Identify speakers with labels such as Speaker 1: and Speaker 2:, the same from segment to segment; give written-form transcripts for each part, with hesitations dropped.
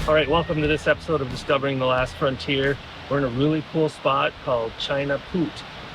Speaker 1: All right, welcome to this episode of Discovering the Last Frontier. We're in a really cool spot called China Poot.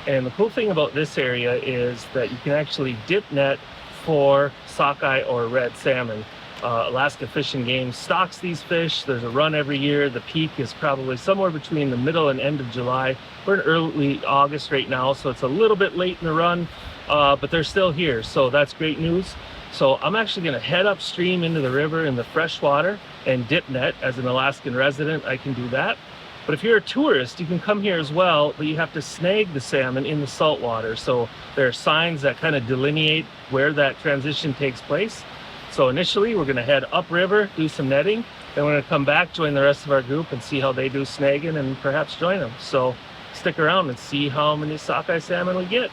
Speaker 1: And the cool thing about this area is that you can actually dip net for sockeye or red salmon. Alaska Fish and Game stocks these fish. There's a run every year. The peak is probably somewhere between the middle and end of July. We're in early August right now, so it's a little bit late in the run, but they're still here, so that's great news. So I'm actually going to head upstream into the river in the freshwater and dip net. As an Alaskan resident, I can do that. But if you're a tourist, you can come here as well, but you have to snag the salmon in the saltwater. So there are signs that kind of delineate where that transition takes place. So initially, we're going to head upriver, do some netting. Then we're going to come back, join the rest of our group, and see how they do snagging and perhaps join them. So stick around and see how many sockeye salmon we get.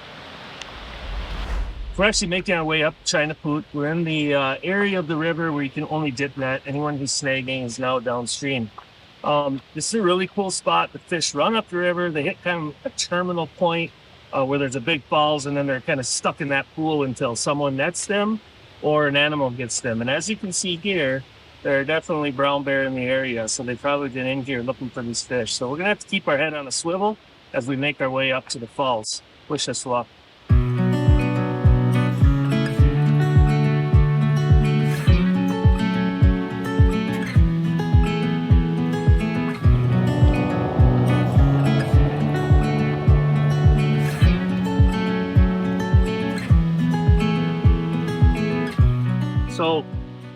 Speaker 1: We're actually making our way up China Poot. We're in the area of the river where you can only dip net. Anyone who's snagging is now downstream. This is a really cool spot. The fish run up the river. They hit kind of a terminal point where there's a big falls, and then they're kind of stuck in that pool until someone nets them or an animal gets them. And as you can see here, there are definitely brown bear in the area, so they've probably been in here looking for these fish. So we're going to have to keep our head on a swivel as we make our way up to the falls. Wish us luck. So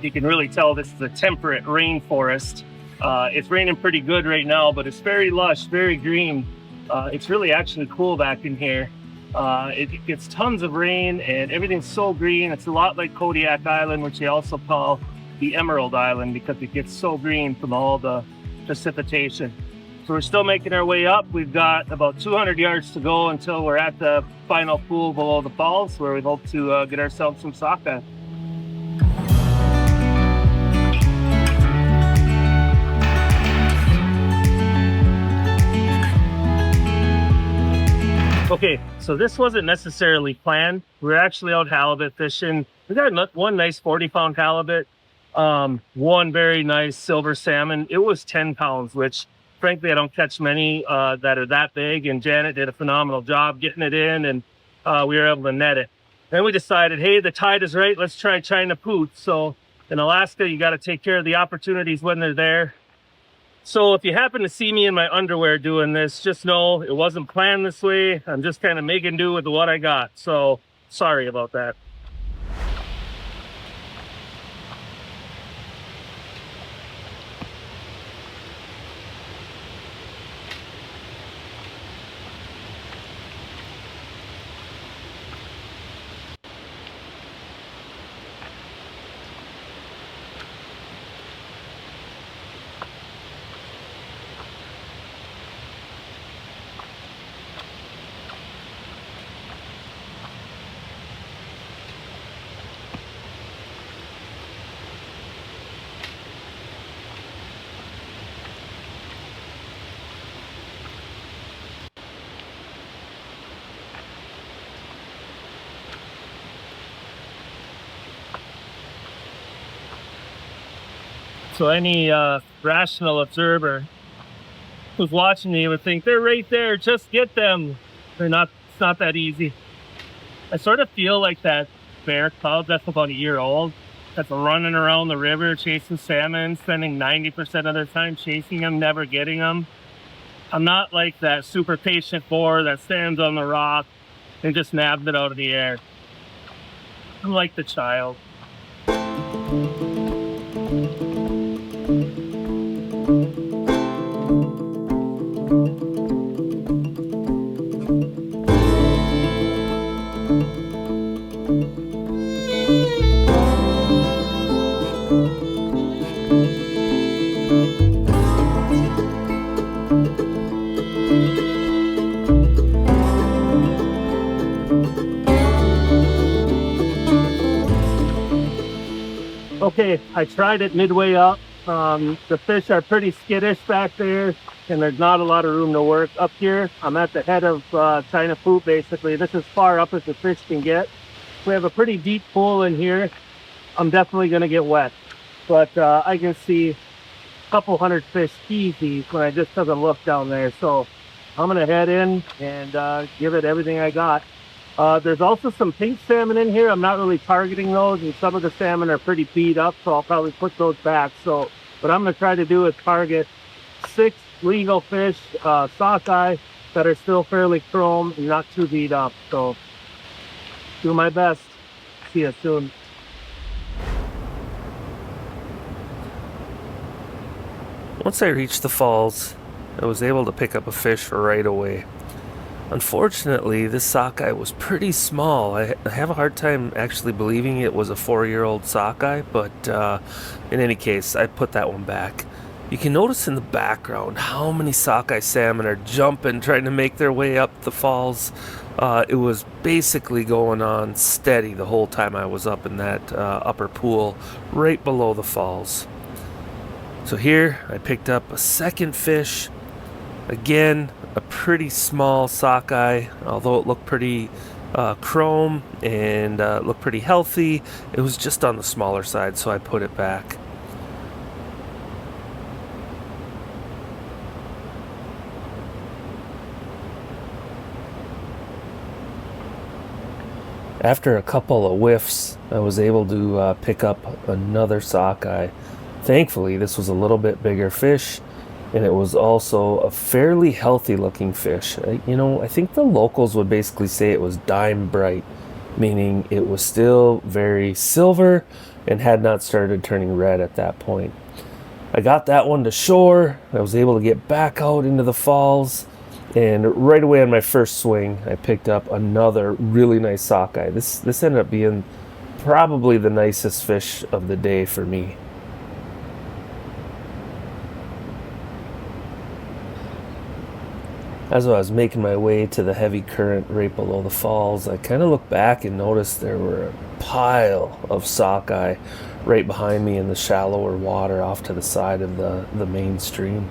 Speaker 1: you can really tell this is a temperate rainforest. It's raining pretty good right now, but it's very lush, very green. It's really actually cool back in here. It gets tons of rain and everything's so green. It's a lot like Kodiak Island, which they also call the Emerald Island because it gets so green from all the precipitation. So we're still making our way up. We've got about 200 yards to go until we're at the final pool below the falls, where we hope to get ourselves some sockeye. Okay, so this wasn't necessarily planned. We were actually out halibut fishing. We got one nice 40-pound halibut, one very nice silver salmon. It was 10 pounds, which frankly, I don't catch many that are that big. And Janet did a phenomenal job getting it in, and we were able to net it. Then we decided, hey, the tide is right. Let's try China Poot. So in Alaska, you got to take care of the opportunities when they're there. So if you happen to see me in my underwear doing this, just know it wasn't planned this way. I'm just kind of making do with what I got. So sorry about that. So any rational observer who's watching me would think they're right there, just get them. They're not, it's not that easy. I sort of feel like that bear cub that's about a year old, that's running around the river chasing salmon, spending 90% of their time chasing them, never getting them. I'm not like that super patient boar that stands on the rock and just nabs it out of the air. I'm like the child. Okay, I tried it midway up. The fish are pretty skittish back there, and there's not a lot of room to work. Up here, I'm at the head of China Poot, basically. This is as far up as the fish can get. We have a pretty deep pool in here. I'm definitely going to get wet, but I can see couple hundred fish easy when I just took a look down there. So I'm gonna head in and give it everything I got. There's also some pink salmon in here. I'm not really targeting those, and some of the salmon are pretty beat up, so I'll probably put those back. So what I'm gonna try to do is target 6 legal fish, sockeye, that are still fairly chrome and not too beat up. So do my best. See you soon. Once I reached the falls, I was able to pick up a fish right away. Unfortunately, this sockeye was pretty small. I have a hard time actually believing it was a 4-year-old sockeye, but in any case, I put that one back. You can notice in the background how many sockeye salmon are jumping, trying to make their way up the falls. It was basically going on steady the whole time I was up in that upper pool, right below the falls. So here, I picked up a second fish. Again, a pretty small sockeye, although it looked pretty chrome and looked pretty healthy. It was just on the smaller side, so I put it back. After a couple of whiffs, I was able to pick up another sockeye. Thankfully, this was a little bit bigger fish, and it was also a fairly healthy looking fish. I think the locals would basically say it was dime bright, meaning it was still very silver and had not started turning red at that point. I got that one to shore. I was able to get back out into the falls, and right away on my first swing, I picked up another really nice sockeye. This ended up being probably the nicest fish of the day for me. As I was making my way to the heavy current right below the falls, I kind of looked back and noticed there were a pile of sockeye right behind me in the shallower water off to the side of the main stream.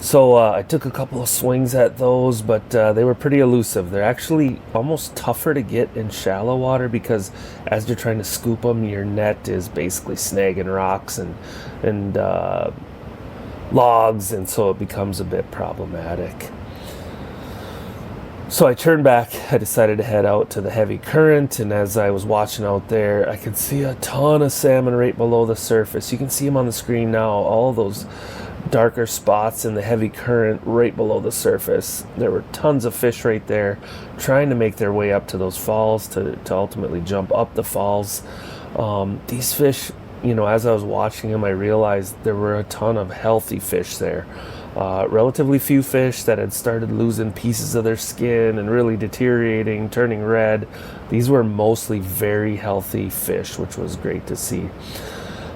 Speaker 1: So I took a couple of swings at those, but they were pretty elusive. They're actually almost tougher to get in shallow water because as you're trying to scoop them, your net is basically snagging rocks and logs, and so it becomes a bit problematic. So I turned back. I decided to head out to the heavy current, and as I was watching out there, I could see a ton of salmon right below the surface. You can see them on the screen now, all those darker spots in the heavy current right below the surface. There were tons of fish right there trying to make their way up to those falls to ultimately jump up the falls. These fish, as I was watching them, I realized there were a ton of healthy fish there. Relatively few fish that had started losing pieces of their skin and really deteriorating, turning red. These were mostly very healthy fish, which was great to see.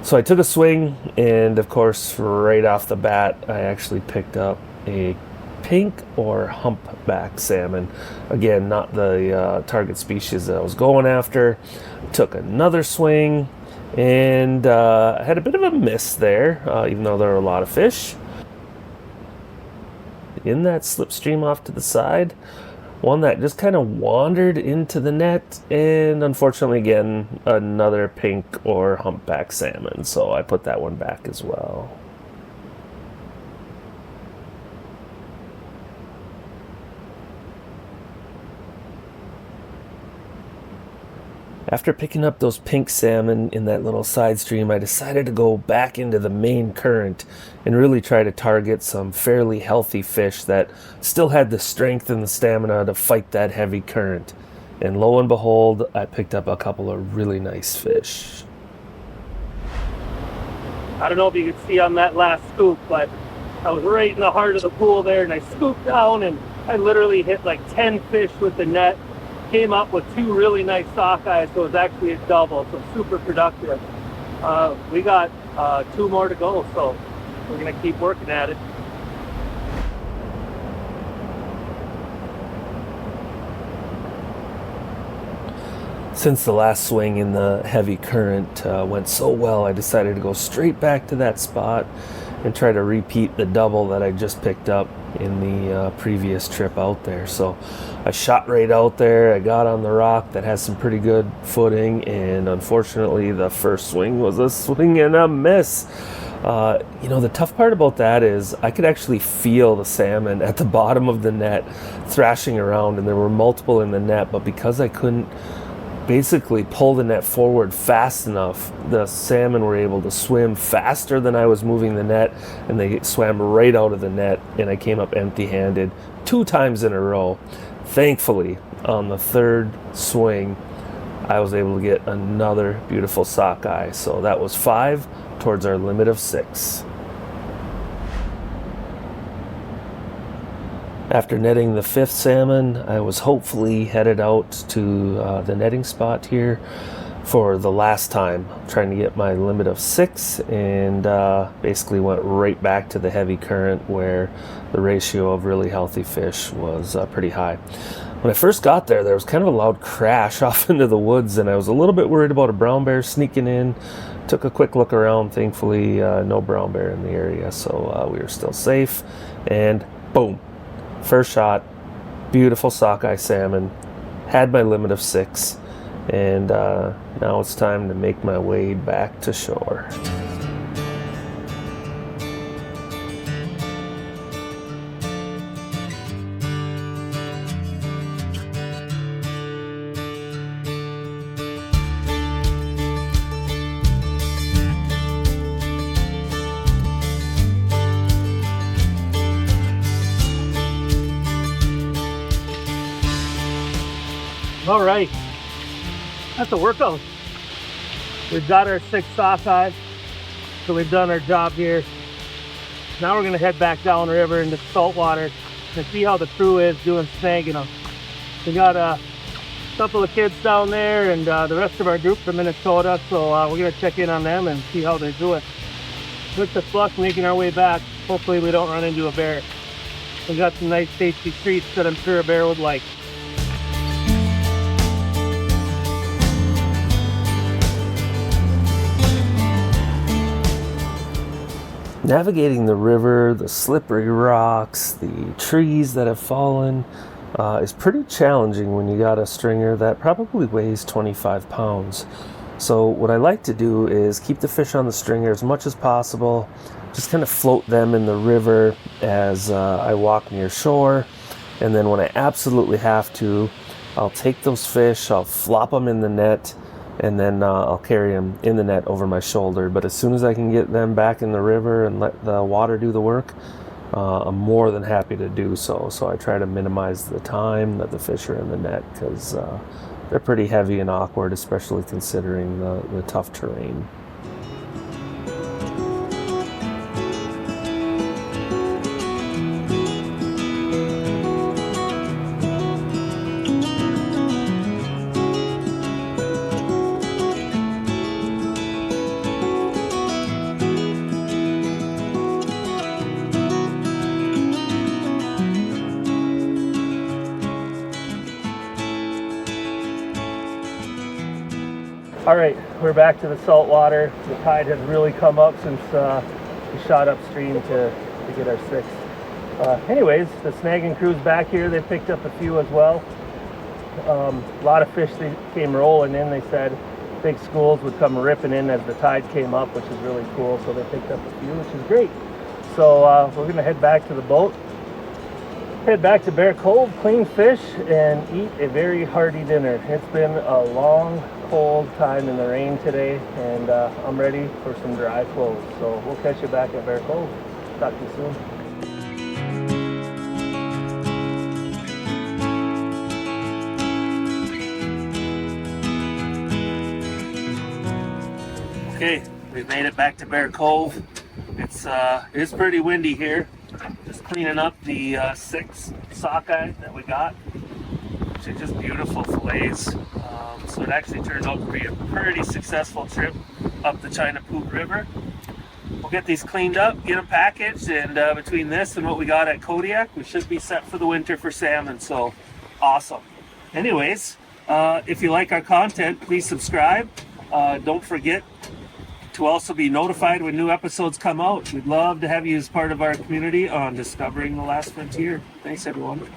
Speaker 1: So I took a swing, and of course, right off the bat, I actually picked up a pink or humpback salmon. Again, not the target species that I was going after. Took another swing, and I had a bit of a miss there, even though there were a lot of fish in that slipstream off to the side. One that just kind of wandered into the net, and unfortunately, again, another pink or humpback salmon, so I put that one back as well. After picking up those pink salmon in that little side stream, I decided to go back into the main current and really try to target some fairly healthy fish that still had the strength and the stamina to fight that heavy current. And lo and behold, I picked up a couple of really nice fish. I don't know if you can see on that last scoop, but I was right in the heart of the pool there, and I scooped down, and I literally hit like 10 fish with the net. Came up with 2 really nice sockeyes, so it was actually a double, so super productive. We got 2 more to go, so we're gonna keep working at it. Since the last swing in the heavy current went so well, I decided to go straight back to that spot and try to repeat the double that I just picked up in the previous trip out there. So I shot right out there. I got on the rock that has some pretty good footing, and unfortunately the first swing was a swing and a miss. The tough part about that is I could actually feel the salmon at the bottom of the net thrashing around, and there were multiple in the net, but because I couldn't basically pull the net forward fast enough, the salmon were able to swim faster than I was moving the net, and they swam right out of the net, and I came up empty-handed 2 times in a row. Thankfully, on the third swing, I was able to get another beautiful sockeye. So that was 5 towards our limit of 6. After netting the 5th salmon, I was hopefully headed out to the netting spot here for the last time, trying to get my limit of 6, and basically went right back to the heavy current where the ratio of really healthy fish was pretty high. When I first got there, there was kind of a loud crash off into the woods, and I was a little bit worried about a brown bear sneaking in. Took a quick look around. Thankfully, no brown bear in the area, so we were still safe. And boom, first shot, beautiful sockeye salmon. Had my limit of 6, and now it's time to make my way back to shore. All right, that's a workout. We've got our 6 sockeye, so we've done our job here. Now we're gonna head back downriver into the saltwater and see how the crew is doing snagging them. We got a couple of kids down there and the rest of our group from Minnesota, so we're gonna check in on them and see how they're doing. With the luck making our way back, hopefully we don't run into a bear. We got some nice tasty treats that I'm sure a bear would like. Navigating the river, the slippery rocks, the trees that have fallen is pretty challenging when you got a stringer that probably weighs 25 pounds. So what I like to do is keep the fish on the stringer as much as possible, just kind of float them in the river as I walk near shore, and then when I absolutely have to, I'll take those fish, I'll flop them in the net, and then I'll carry them in the net over my shoulder. But as soon as I can get them back in the river and let the water do the work, I'm more than happy to do so. So I try to minimize the time that the fish are in the net, because they're pretty heavy and awkward, especially considering the tough terrain. All right, we're back to the saltwater. The tide has really come up since we shot upstream to get our 6. Anyways, the snagging crew's back here. They picked up a few as well. A lot of fish they came rolling in. They said big schools would come ripping in as the tide came up, which is really cool. So they picked up a few, which is great. So we're gonna head back to the boat, head back to Bear Cove, clean fish, and eat a very hearty dinner. It's been a long, cold time in the rain today, and I'm ready for some dry clothes. So we'll catch you back at Bear Cove. Talk to you soon. Okay, we've made it back to Bear Cove. It's pretty windy here. Just cleaning up the 6 sockeye that we got, which are just beautiful fillets. So it actually turned out to be a pretty successful trip up the China Poot River. We'll get these cleaned up, get them packaged, and between this and what we got at Kodiak, we should be set for the winter for salmon. So awesome. Anyways, if you like our content, please subscribe. Don't forget to also be notified when new episodes come out. We'd love to have you as part of our community on Discovering the Last Frontier. Thanks, everyone.